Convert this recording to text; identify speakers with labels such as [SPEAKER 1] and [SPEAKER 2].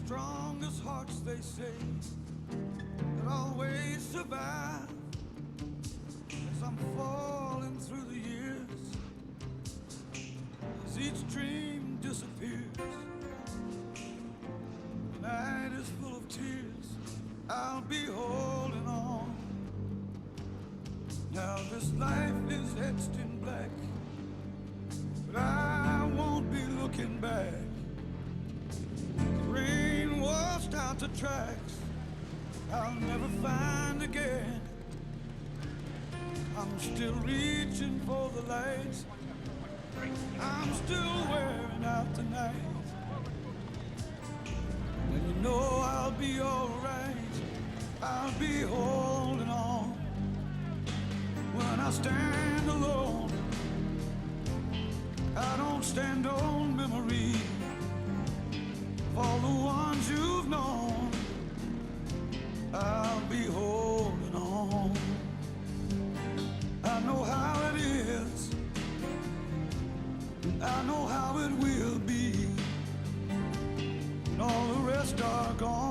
[SPEAKER 1] strongest hearts, they say, that always survive. As I'm falling through the years, as each dream disappears, the night is full of tears, I'll be holding on. Now this life is etched in black, but I won't be looking back. The rain washed out the tracks I'll never find again. I'm still reaching for the lights, I'm still wearing out the night. And you know I'll be alright, I'll be holding on. When I stand alone, I don't stand on memory of all the ones you've known. I'll be holding on. I know how it is, I know how it will be when all the rest are gone.